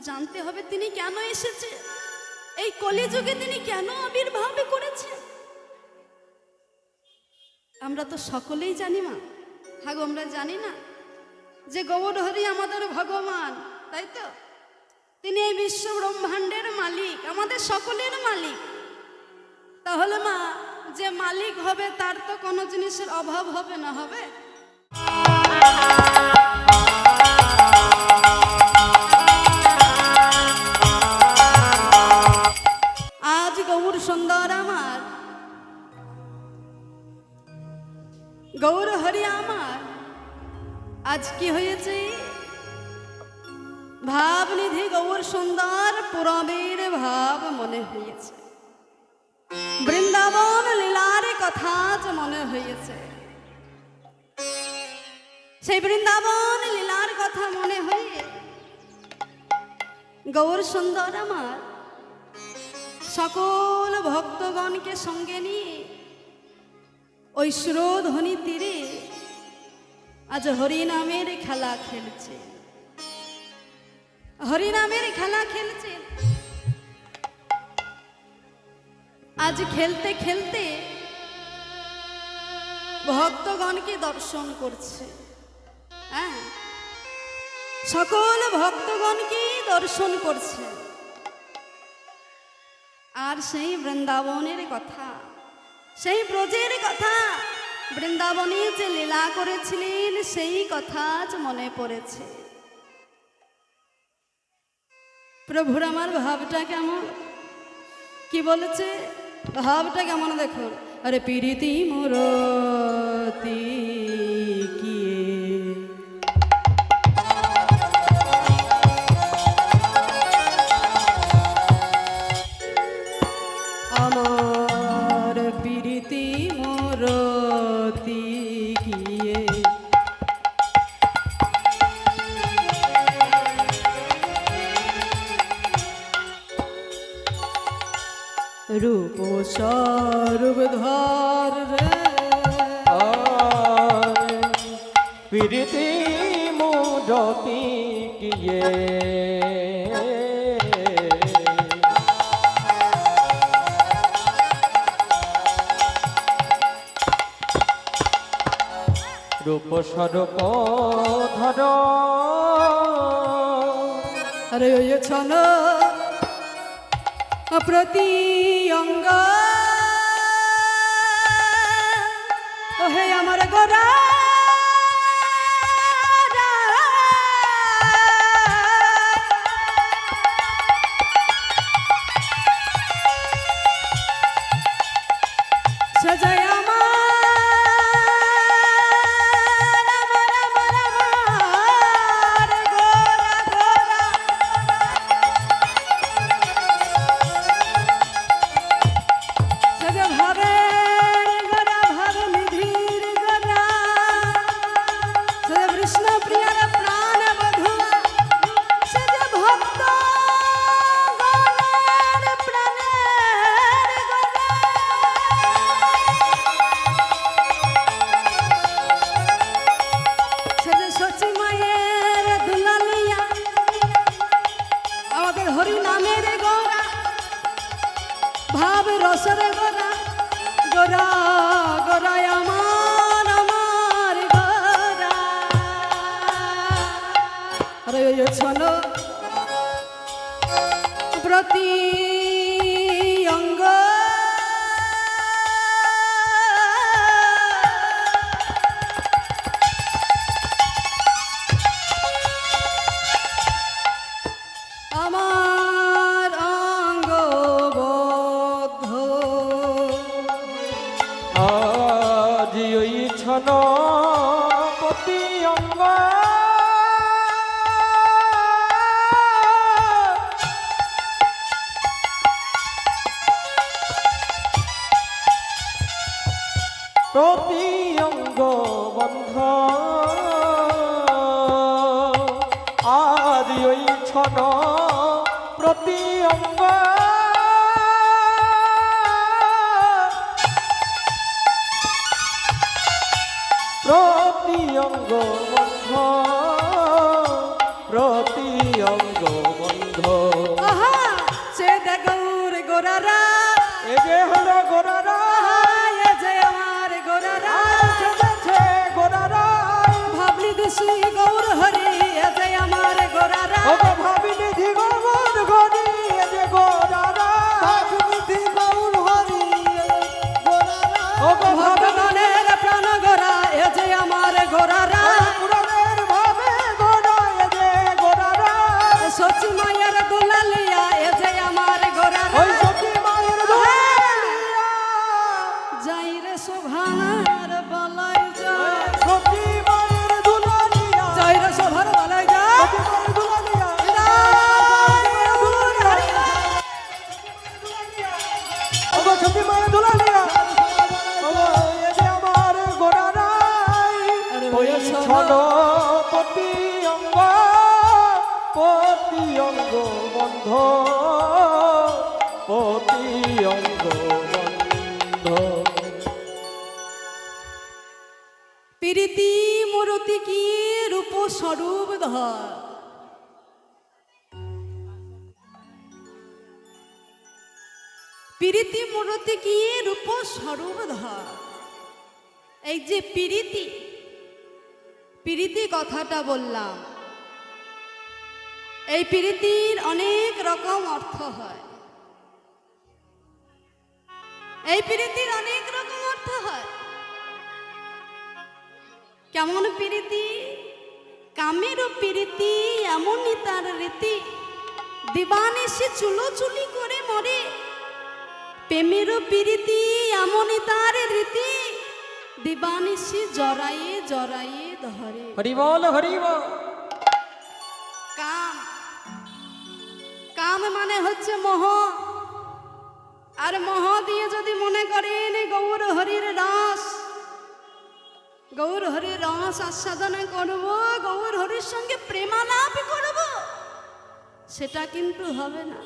জানতে হবে তিনি কেন এসেছে, এই কলিযুগে তিনি কেন আবির্ভাব করেছে। আমরা তো সকলেই জানি মা, হ্যাঁ আমরা জানি না যে গৌরহরি আমাদের ভগবান, তাই তো? তিনি এই বিশ্ব ব্রহ্মাণ্ডের মালিক, আমাদের সকলের মালিক। তাহলে মা, যে মালিক হবে তার তো কোনো জিনিসের অভাব হবে না, হবে? আজ গৌর সুন্দর আমার, গৌর হরি আমার, আজ কি হয়েছে? ভাবনিধি গৌর সুন্দর পুরবের ভাব মনে হয়েছে, বৃন্দাবন লীলার কথা যে মনে হয়েছে। সেই বৃন্দাবন লীলার কথা মনে হয়ে গৌর সুন্দর আমার সকল ভক্তগণকে সঙ্গে নিয়ে ওই সুরধ্বনি তীরে আজ হরিনামের খেলা খেলছে, হরিনামের খেলা খেলছে। আজ খেলতে খেলতে ভক্তগণকে দর্শন করছে, হ্যাঁ, সকল ভক্তগণকে দর্শন করছে। আর সেই বৃন্দাবনের কথা, সেই ব্রজের কথা, বৃন্দাবনে যে লীলা করেছিলেন সেই কথা আজ মনে পড়েছে। প্রভুর আমার ভাবটা কেমন, কি বলেছে ভাবটা কেমন দেখুন। আরে প্রীতি মূরতি কিয়ে, আমার প্রীতি মূরতি কিয়ে, রূপ স্বরূপ ধর রে, প্রীতি মূরতি কিয়ে, রূপ স্বরূপ ধর। আরে ওই ছন প্রতি অঙ্গ, ওহে আমার গোরা সজায় রসরে গোরা গোরা গোরায় আমার আমার গোরা। আরে ছন প্রতি অঙ্গ, আমার অঙ্গ আজ ওই ছন প্রতি অঙ্গ, প্রতি অঙ্গ বন্ধ। আজ ওই ছন প্রতি অঙ্গ, প্রতি অঙ্গ বন্ধ, প্রতি অঙ্গ বন্ধ। গোরারা, এ যে হলো গোরারা, এ যে আমার গোরারা, সেজেছে গোরারা, ভাবলি দিশি গৌর হরি, এ যে আমার গোরারা, ও গো ভাবিনি দিগমন গরি, এ যে গোরারা, ভাবিনি গৌর হরি গোরারা, ও গো ভাবিনি ভগবানের প্রাণ গোরা, এ যে আমার গোরারা, পুরাণের ভাবে গোরা, এ যে গোরারা, সচি মায়ের দুলালিয়া, এ যে আমার গোরারা, ওই সখী মায়ের দুলালিয়া, যাই রে শোভার বলাই যায়, সখী মায়ের দুলালিয়া, যাই রে শোভার বলাই যায়, সখী মায়ের দুলালিয়া, ও গো সখী মায়ের দুলালিয়া, ও গো এ যে আমার গোরারাই, ওই ছড় পতি অঙ্গ বন্ধ, পতি অঙ্গ বন্ধ। প্রীতি মূরতি কি রূপ স্বরূপ ধর, প্রীতি মূরতি কি রূপ স্বরূপ ধর। এই যে প্রীতি, প্রীতি কথাটা বললাম, এই প্রীতির অনেক রকম অর্থ হয়, এই প্রীতির অনেক রকম অর্থ হয়। কেমন প্রীতি? কামেরও প্রীতি এমনই তার রীতি, দিবানিশি চুলোচুলি করে মরে। প্রেমেরও প্রীতি এমনই তার রীতি, দিবানিশি জড়াইয়ে জড়াইয়ে ধরে। হরি বল হরি বল। কাম, কাম মানে হচ্ছে মোহ। আর মোহ দিয়ে যদি মনে করেন গৌর হরির রস, গৌর হরির রস আস্বাদনা করব, গৌর হরির সঙ্গে প্রেমালাপ করব, সেটা কিন্তু হবে না,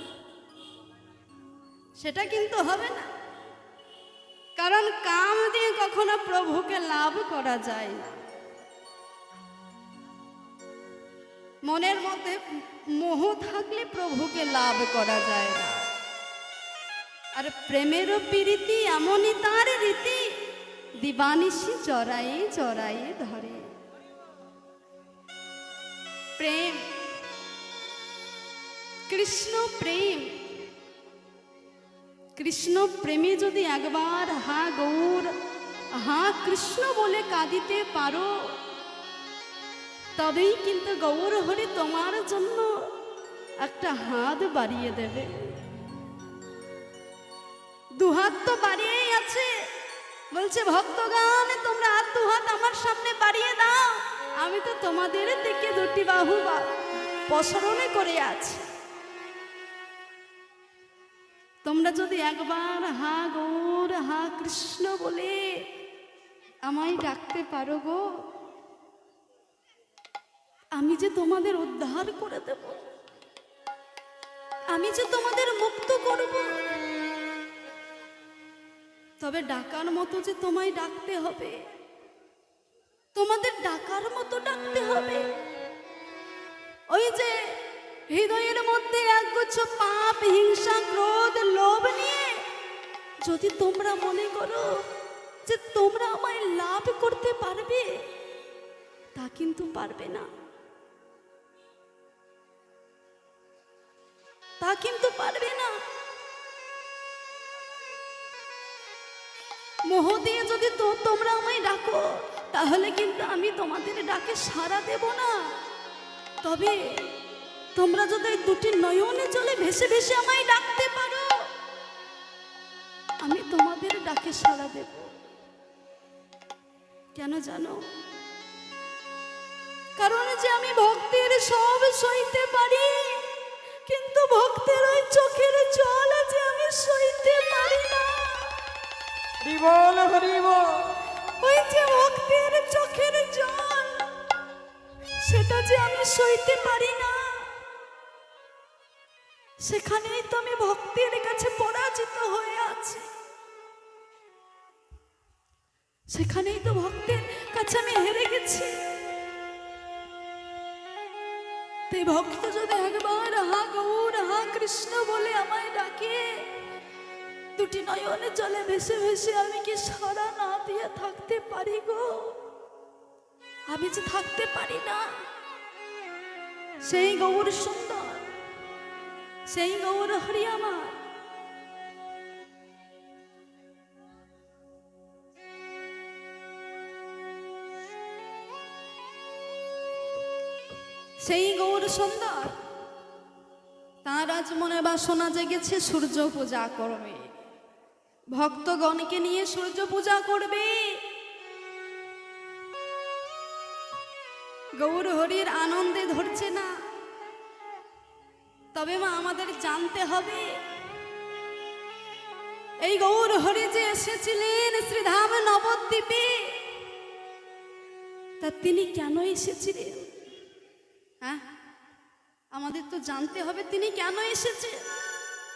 সেটা কিন্তু হবে না। কারণ কাম দিয়ে কখনো প্রভুকে লাভ করা যায় না। মনের মধ্যে মোহ থাকলে প্রভুকে লাভ করা যায় না। আর প্রেমেরও প্রীতি এমনই তার রীতি, দিবানিশি জড়াইয়ে জড়াইয়ে ধরে। প্রেম, কৃষ্ণ প্রেম, কৃষ্ণ প্রেমে যদি একবার হা গৌর হা কৃষ্ণ বলে কাঁদিতে পারো, তবেই কিন্তু গৌর হরি তোমার জন্য একটা হাত বাড়িয়ে দেবে। দুহাত তো বাড়িয়েই আছে, বলছে ভক্তগণ তোমরা হাত দুহাত আমার সামনে বাড়িয়ে দাও, আমি তো তোমাদের দিকে দুটি বাহু প্রসারণে করে আছি। তোমরা যদি একবার হা গৌর হা কৃষ্ণ বলে আমায় ডাকতে পারো গো, আমি যে তোমাদের উদ্ধার করে দেব, আমি যে তোমাদের মুক্ত করব। তবে ডাকার মতো যে তোমায় ডাকতে হবে, তোমাদের ডাকার মতো ডাকতে হবে। ওই যে হৃদয়ের মধ্যে একগুচ্ছ পাপ, হিংসা, ক্রোধ, লোভ নিয়ে যদি তোমরা মনে করো যে তোমরা আমায় লাভ করতে পারবে, তা কিন্তু পারবে না, তা কিন্তু পারবে না। মোহ দিয়ে যদি তোমরা আমায় ডাকো, তাহলে কিন্তু আমি তোমাদের ডাকে সাড়া দেব না। তবে তোমরা যদি দুটি নয়নে জলে ভেসে ভেসে আমায় ডাকতে পারো, আমি তোমাদের ডাকে সাড়া দেব। কেন জানো? কারণ যে আমি ভক্তের সব সইতে পারি, কিন্তু ভক্তের ওই চোখের জল যে আমি সইতে পারি না। হরি বল হরি বল। ওই যে ভক্তের চোখের জল, সেটা যে আমি সইতে পারি না। সেখানেই তো আমি ভক্তের কাছে পরাজিত হয়ে আছি, সেখানেই তো ভক্তের কাছে আমি হেরে গেছি। তাই ভক্ত যদি একবার হা গৌর হা কৃষ্ণ বলে আমায় ডাকে, দুটি নয়নে জলে ভেসে ভেসে আমি কি সারা না দিয়ে থাকতে পারি গো? আমি যে থাকতে পারি না। সেই গৌর সুন্দর, সেই গৌর হরি আমার। সেই গৌর সুন্দর, তার আজ মনে বাসনা জেগেছে সূর্য পূজা করবে, ভক্তগণকে নিয়ে সূর্য পূজা করবে। গৌর হরির আনন্দে ধরছে না। তবে মা আমাদের জানতে হবে এই গৌর হরি যে এসেছিলেন শ্রীধাম নবদ্বীপে, তা তিনি কেন এসেছিলেন? হ্যাঁ, আমাদের তো জানতে হবে তিনি কেন এসেছেন,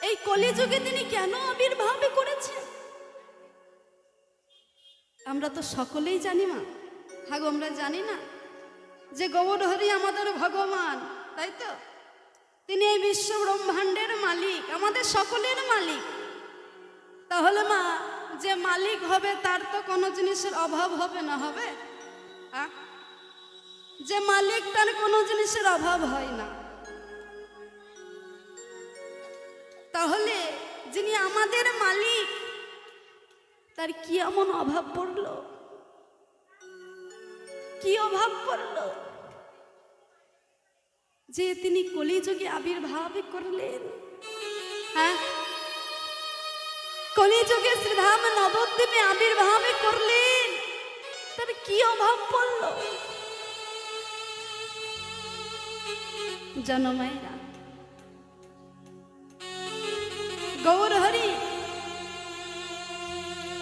এই কলিযুগে তিনি কেন আবির্ভাব করেছেন। আমরা তো সকলেই জানি মা। হ্যাঁ, আমরা জানি না যে গৌর হরি আমাদের ভগবান, তাই তো? তিনি এই বিশ্ব ব্রহ্মাণ্ডের মালিক, আমাদের সকলের মালিক। তাহলে মা, যে মালিক হবে তার তো কোনো জিনিসের অভাব হবে না, হবে? হ্যাঁ, যে মালিক তার কোনো জিনিসের অভাব হয় না। তাহলে যিনি আমাদের মালিক, তার কি এমন অভাব পড়লো? কি অভাব পড়লো যে তিনি কলিযুগে আবির্ভাব করলেন? হ্যাঁ, কলিযুগে শ্রীধাম নবদ্বীপে আবির্ভাব করলেন, তার কি অভাব পড়লো? জানো মায়েরা, গৌর হরি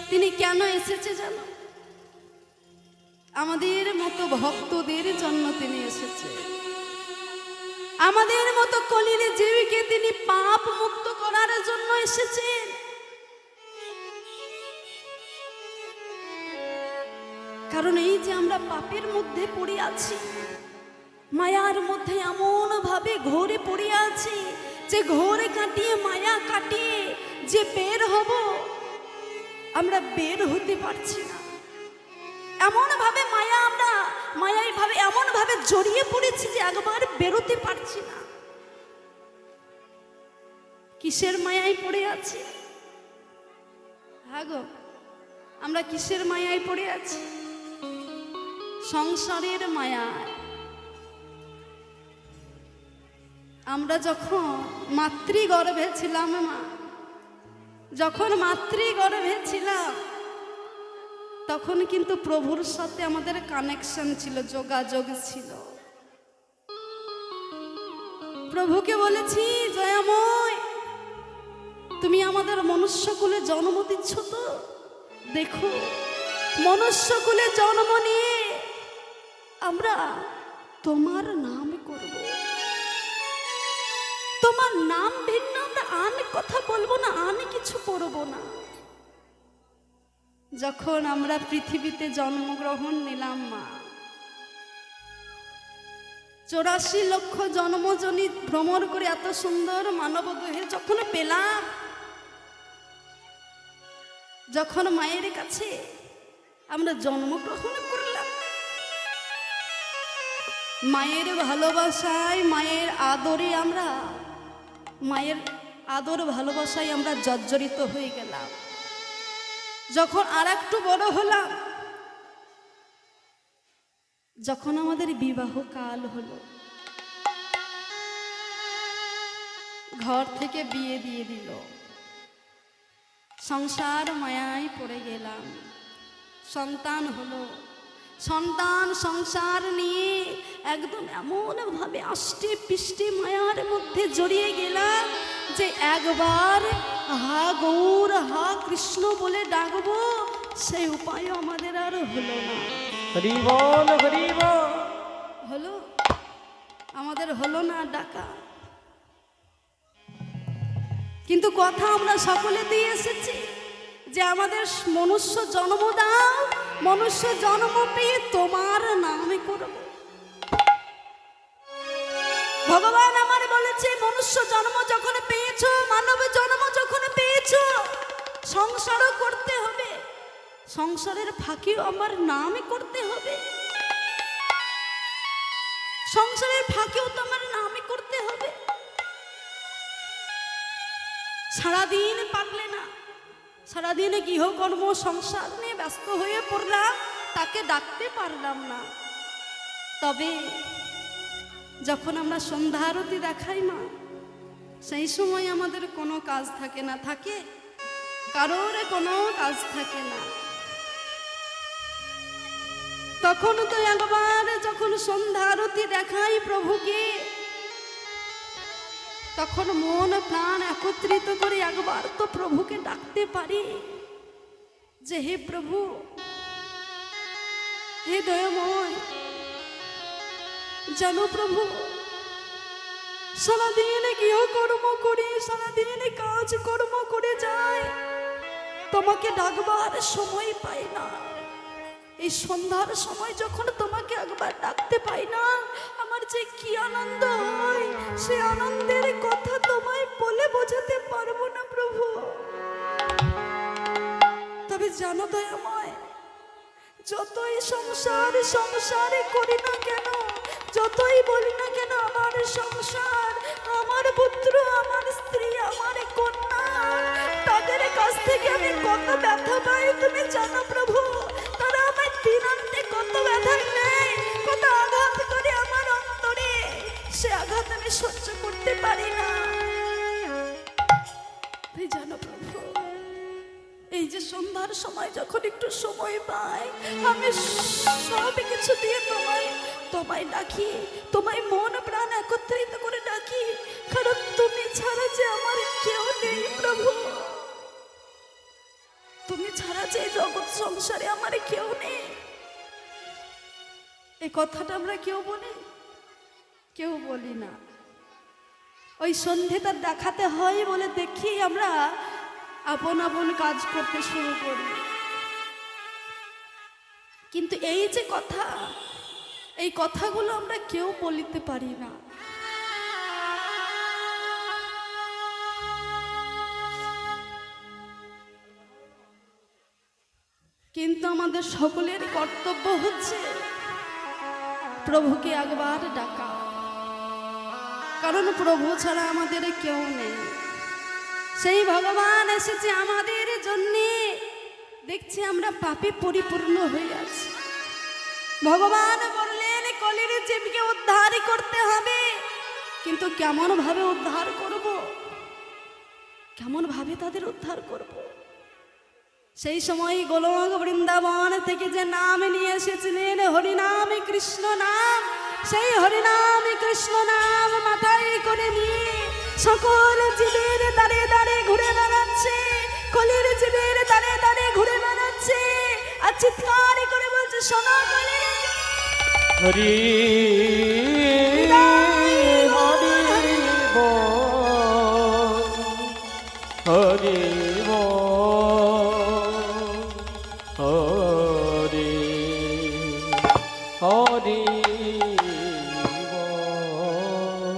তিনি কেন এসেছে জানো? আমাদের মতো ভক্তদের জন্য তিনি এসেছে। আমাদের মতো কলির জীবকে তিনি পাপ মুক্ত করার জন্য এসেছেন। কারণ এই যে আমরা পাপের মধ্যে পড়ে আছি, মায়ার মধ্যে এমন ভাবে ঘোরে পড়ে আছি যে ঘোরে কাটিয়ে মায়া কাটিয়ে যে বের হব, আমরা বের হতে পারছি না। এমন ভাবে মায়া, আমরা মায়াই ভাবে এমন ভাবে জড়িয়ে পড়েছি যে একবার বেরোতে পারছি না। কিসের মায়ায় পড়ে আছি? হ্যাঁ গো, আমরা কিসের মায়ায় পড়ে আছি? সংসারের মায়ায়। আমরা যখন মাতৃগর্ভে ছিলাম মা, যখন মাতৃগর্ভে ছিলাম, তখন কিন্তু প্রভুর সাথে আমাদের কানেকশন ছিল, যোগাযোগ ছিল। প্রভুকে বলেছি, জয়াময় তুমি আমাদের মনুষ্যকুলে জন্ম দিচ্ছ তো, দেখো মনুষ্যকুলে জন্ম নিয়ে আমরা তোমার নাম করব, তোমার নাম ভিন্ন, আমরা আন কথা বলবো না, আন কিছু করবো না। যখন আমরা পৃথিবীতে জন্মগ্রহণ নিলাম মা, 84 লক্ষ জন্মজনী ভ্রমণ করে এত সুন্দর মানব দেহে যখন পেলাম, যখন মায়ের কাছে আমরা জন্মগ্রহণ করলাম, মায়ের ভালোবাসায়, মায়ের আদরে, আমরা মায়ের আদর ভালোবাসায় আমরা জর্জরিত হয়ে গেলাম। যখন আর একটু বড় হলাম, যখন আমাদের বিবাহ কাল হলো, ঘর থেকে বিয়ে দিয়ে দিল, সংসার মায়ায় পড়ে গেলাম, সন্তান হলো, সন্তান সংসার নিয়ে একদম এমন ভাবে আষ্টে পৃষ্ঠে মায়ার মধ্যে জড়িয়ে গেলাম যে একবার হা গৌর হা কৃষ্ণ বলে ডাকবো সেই উপায় আমাদের আর হলো না। হরি বল, হরি বল। হলো আমাদের হলো না ডাকা। কিন্তু কথা আমরা সকলে দিয়ে এসেছি যে আমাদের মনুষ্য জন্ম দাও, মনুষ্য জন্ম পেয়ে তোমার নামে করব। ভগবান আমার বলেছে, মনুষ্য জন্ম যখন পেয়েছো, মানব জন্ম যখন পেয়েছো, সংসারের ফাঁকিও আমার নামই করতে হবে, সংসারের ফাঁকিও তো আমার নামই করতে হবে। সারাদিন পারলে না, সারাদিনে গৃহকর্ম সংসার নিয়ে ব্যস্ত হয়ে পড়লাম, তাকে ডাকতে পারলাম না। তবে যখন আমরা সন্ধ্যা আরতি দেখাই মা, সেই সময় আমাদের কোনো কাজ থাকে না, থাকে কারোর কোনো কাজ থাকে না। তখন তো একবার যখন সন্ধ্যা আরতি দেখাই প্রভুকে, তখন মন প্রাণ একত্রিত করে একবার তো প্রভুকে ডাকতে পারি যে হে প্রভু, হে দয়াময়, জানো প্রভু, সারাদিন গৃহকর্ম করি, সারাদিন কাজ কর্ম করে যাই, তোমাকে ডাকবার সময় পাই না। এই সন্ধ্যার সময় যখন তোমাকে একবার ডাকতে পাই না, আমার যে কি আনন্দ হয়, সে আনন্দের কথা তোমায় বলে বোঝাতে পারবো না প্রভু। তবে জানো দয়াময়, যতই সংসারে করি না কেন, যতই বলি না কেন আমার সংসার, আমার পুত্র, আমার স্ত্রী, আমার কন্যা, তাদের কাছ থেকে আমি কত ব্যথা পাই তুমি জানো প্রভু। তারা আমার দিনান্তে কত ব্যথা নেই, কত আঘাত করে আমার অন্তরে, সে আঘাত আমি সহ্য করতে পারি না। তুই জানো প্রভু, এই যে সন্ধ্যার সময় যখন একটু সময় পাই, আমি সব কিছু দিয়ে তোমায় ডাকি, তোমায় মন প্রাণ একত্রিত করে ডাকি, কারণ তুমি ছাড়া যে আমার কেউ নেই প্রভু, তুমি ছাড়া যে জগৎ সংসারে আমার কেউ নেই। এই কথাটা আমরা কেউ বলি না। ওই সন্ধ্যেটা দেখাতে হয় বলে দেখি আমরা আপন আপন কাজ করতে শুরু করি। কিন্তু এই যে কথা, এই কথাগুলো আমরা কেউ বলিতে পারি না। কিন্তু আমাদের সকলের কর্তব্য হচ্ছে প্রভুকে একবার ডাকা, কারণ প্রভু ছাড়া আমাদের কেউ নেই। সেই ভগবান এসেছে আমাদের জন্যে। দেখছি আমরা পাপে পরিপূর্ণ হয়ে আছি। ভগবান বললেন কলির জীবকে উদ্ধার করতে হবে, কিন্তু কেমন ভাবে উদ্ধার করব, কেমন ভাবে তাদের উদ্ধার করব? সেই সময় গোলক বৃন্দাবন থেকে যে নাম নিয়ে এসেছিলেন, হরিনাম কৃষ্ণ নাম, সেই হরিনাম কৃষ্ণ নাম মাথায় করে নিয়ে সকল জীবের দাঁড়ে দাঁড়ে ঘুরে বেড়াচ্ছে, কলির জীবের দাঁড়ে দাঁড়ে ঘুরে বেড়াচ্ছে, আর চিৎকার করে বলছে শোনো কলির হরি হরি বল, হরি বল, হরি হরি বল।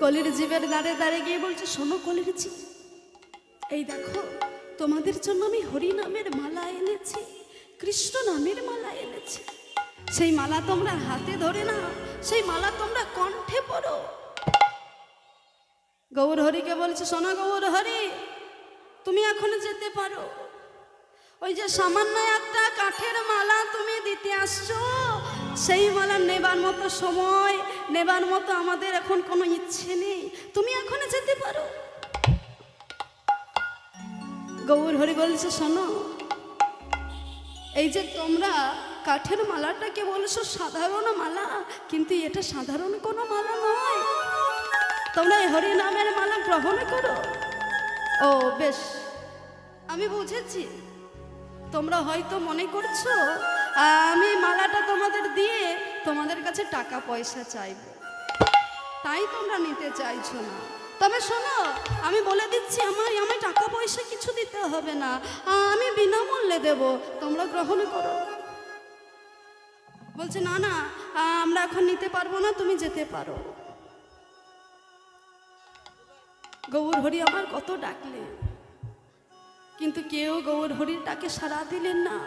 কলির জীবের দাঁড়ে দাঁড়ে গিয়ে বলছে শোনো কলির জীব, এই দেখো তোমাদের জন্য আমি হরি নামের মালা এনেছি, কৃষ্ণ নামের মালা এনেছি। সেই মালা তোমরা হাতে ধরে না, সেই মালা তোমরা কণ্ঠে পড়ো। গৌর হরিকে বলছে শোনো গৌর হরি, তুমি এখন যেতে পারো। ওই যে সামান্য একটা কাঠের মালা তুমি দিতে আসছো, সেই মালা নেবার মতো সময়, নেবার মতো আমাদের এখন কোনো ইচ্ছে নেই, তুমি এখন যেতে পারো। গৌর হরি বলছে শোনো, এই যে তোমরা কাঠের মালাটাকে বলছো সাধারণ মালা, কিন্তু এটা সাধারণ কোনো মালা নয়, তোমরা এই হরি নামের মালা গ্রহণ করো। ও বেশ, আমি বুঝেছি, তোমরা হয়তো মনে করছো আমি মালাটা তোমাদের দিয়ে তোমাদের কাছে টাকা পয়সা চাইব, তাই তোমরা নিতে চাইছো না। তবে শোনো, আমি বলে দিচ্ছি আমায় টাকা পয়সা কিছু দিতে হবে না, আমি বিনামূল্যে দেব, তোমরা গ্রহণ করো। বলছে না না, আমরা এখন নিতে পারবো না, তুমি যেতে পারো। গৌর হরি আমার কত ডাকলে, কিন্তু কেউ গৌর হরির ডাকে সাড়া দিলেন না,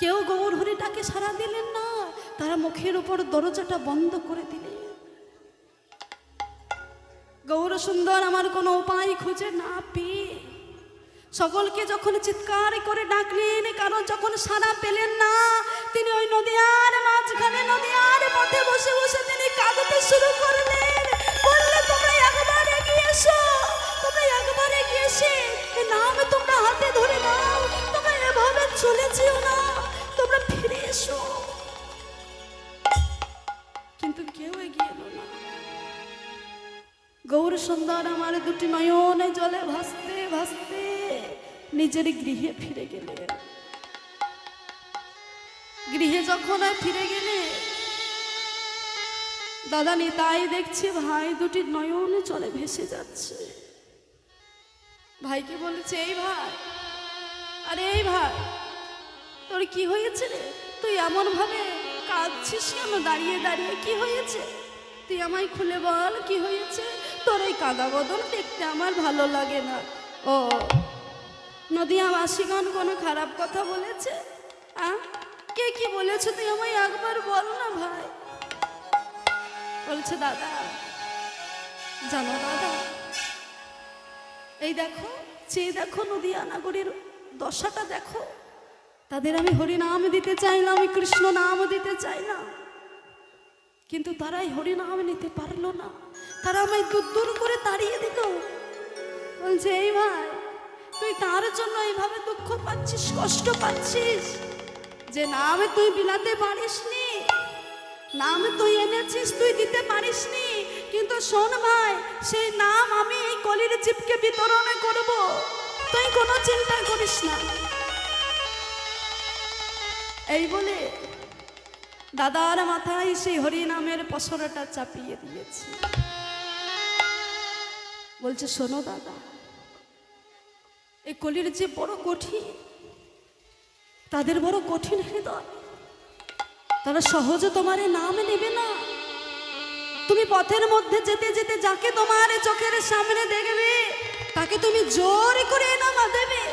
কেউ গৌর হরির ডাকে সাড়া দিলেন না। তারা মুখের উপর দরজাটা বন্ধ করে দিলেন। গৌর সুন্দর আমার কোনো উপায় খুঁজে না পেয়ে সকলকে যখন চিৎকার করে ডাকলেন, কারণ যখন সাড়া পেলেন না, তিনি ওই নদীয়ার মাঝখানে নদীয়ার পথে বসে বসে তিনি কাঁদতে শুরু করলেন। বললেন, তোমরা একবার এগিয়ে এসো, তোমরা একবার এগিয়ে এসে এই নাম তোমরা হাতে ধরে নাও, তোমরা এভাবে চলে যেও না, তোমরা ফিরে এসো। কিন্তু কেউ এগিয়ে এলো না। গৌর সুন্দর আমার দুটি নয়নে জলে ভাসতে ভাসতে নিজের গৃহে ফিরে গেলেন। গৃহে যখন ফিরে গেলে দাদা নিতাই দেখছে ভাই দুটি নয়নে জলে ভেসে যাচ্ছে। ভাইকে বলেছে, এই ভাই, আরে এই ভাই, তোর কি হয়েছে রে? তুই এমন ভাবে কাঁদছিস কেন দাঁড়িয়ে দাঁড়িয়ে? কি হয়েছে? তুই আমায় খুলে বল, কি হয়েছে? তোর এই কাদা বদল দেখতে আমার ভালো লাগে না। ও নদীয়াবাসীগণ কোনো খারাপ কথা বলেছে? কে কি বলেছে তুই আমায় একবার বল না ভাই। বলছে, দাদা জানো দাদা, এই দেখো, চেয়ে দেখো নদীয়া নাগরীর দশাটা দেখো। তাদের আমি হরি নাম দিতে চাইলাম, আমি কৃষ্ণ নাম দিতে চাইলাম, কিন্তু তারাই হরি নাম নিতে পারলো না। তারা আমায় দূর দূর করে তাড়িয়ে দিল। বলছে, এই ভাই, তুই তার জন্য এইভাবে দুঃখ পাচ্ছিস, কষ্ট পাচ্ছিস, যে নাম তুই বিলাতে পারিসনি, নাম তুই এনেছিস, তুই দিতে পারিসনি। কিন্তু শোন ভাই, সেই নাম আমি এই কলির জীবকে বিতরণ করব, তুই কোনো চিন্তা করিস না। এই বলে দাদার মাথায় সেই হরি নামের পসরাটা চাপিয়ে দিয়েছে। বলছে, শোনো দাদা, এই কলির যে বড় কঠিন, তাদের বড় কঠিন হৃদয়, তারা সহজে তোমার নাম নেবে না। তুমি পথের মধ্যে যেতে যেতে যাকে তোমার চোখের সামনে দেখবে, তাকে তুমি জোর করে নামা দেবে।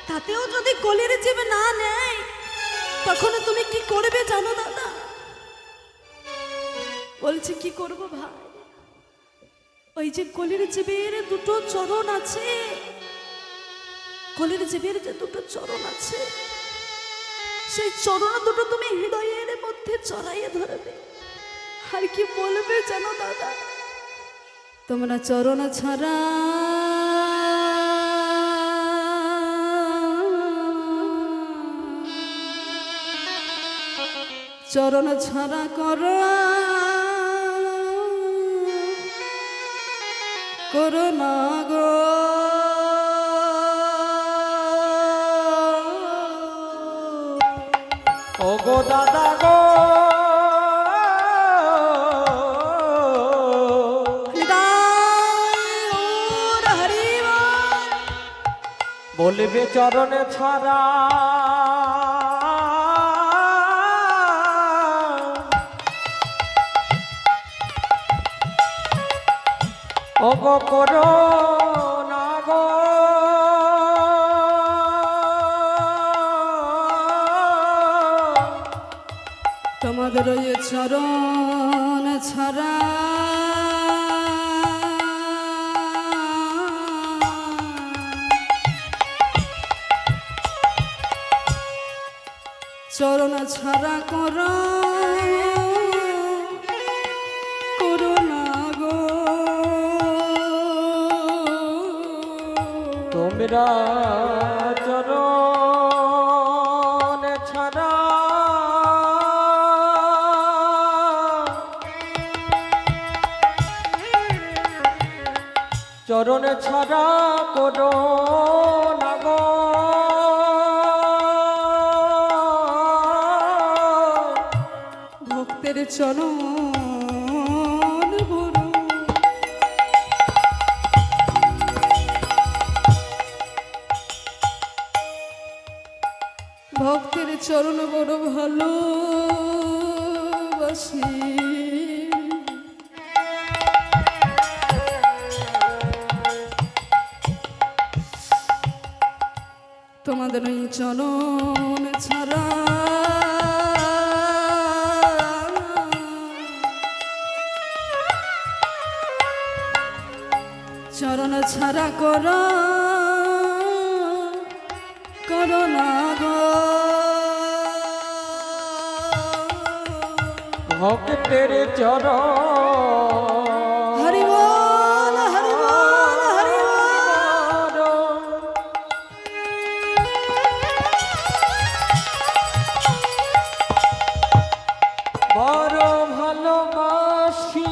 তাতেও যদি কলির জীব না নেয়, তখন তুমি কি করবে জানো দাদা? বলছে, কি করব ভাই? ওই যে কলির জীবের দুটো চরণ আছে, কলির জীবের যে দুটো চরণ আছে, সেই চরণ দুটো তুমি হৃদয়ের মধ্যে চড়াইয়ে ধরবে। আর কি বলবে জানো দাদা? তোমরা চরণ ছাড়া চরণ ছাড়া করো না গো, ও গো দাদা গো, বলবে চরণে ছাড়া ও গো করো না গো, তোমাদের ওই চরণ ছাড়া চরণ ছাড়া করো না গো, তোমরা চরণ ছাড়া চরণ ছাড়া করো না গো, ভক্তের চরণ বড়, ভক্তের চরণ বড় ভালোবাসি। তোমাদের ওই চরণ ছাড়া চরণ ছাড়া করোনা গো ভক্তের চরণ হরি বল হরি বল হরি বল বড় ভালোবাসি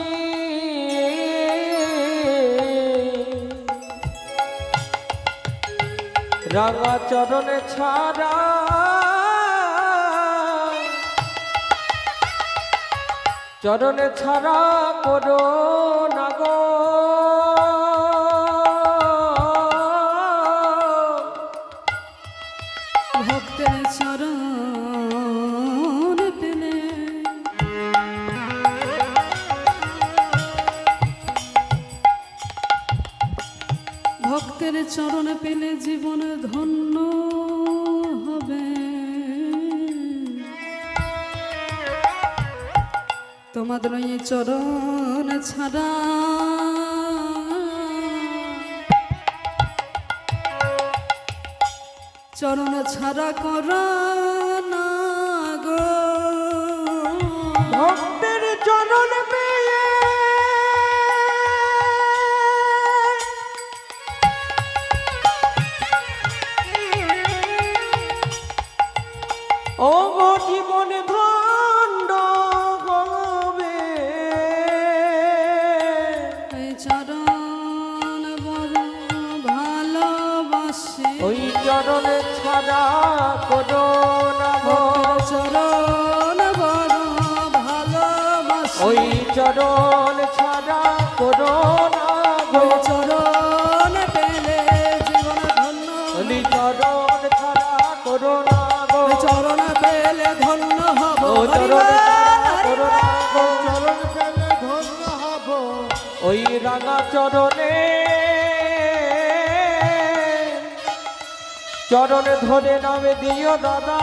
রাঙা চরণে ছাড়া চরণে ছাড়া করো না গো ভক্তের চরণ পেলে ভক্তের চরণ পেলে জীবন ধন্য হবে তোমাদের ওই চরণ ছাড়া চরণ ছাড়া করো না গো ভক্তের চরণ পেয়ে ও গো জীবন ধন্য হবে এই চরণ বড় ভালোবাসি ওই চরণে ছাড়া করো না গো চরণ বড় ভালোবাসি ওই চরণ ছাড়া করো না গো ওই চরণ পেলে জীবন ধন্য ওই চরণ ছাড়া করো না গো ওই চরণ পেলে ধন্য হব ও চরণ ছাড়া করো না গো চরণ পেলে ধন্য হব ওই রাঙা চরণে চরণে ধরে নামে দিও দাদা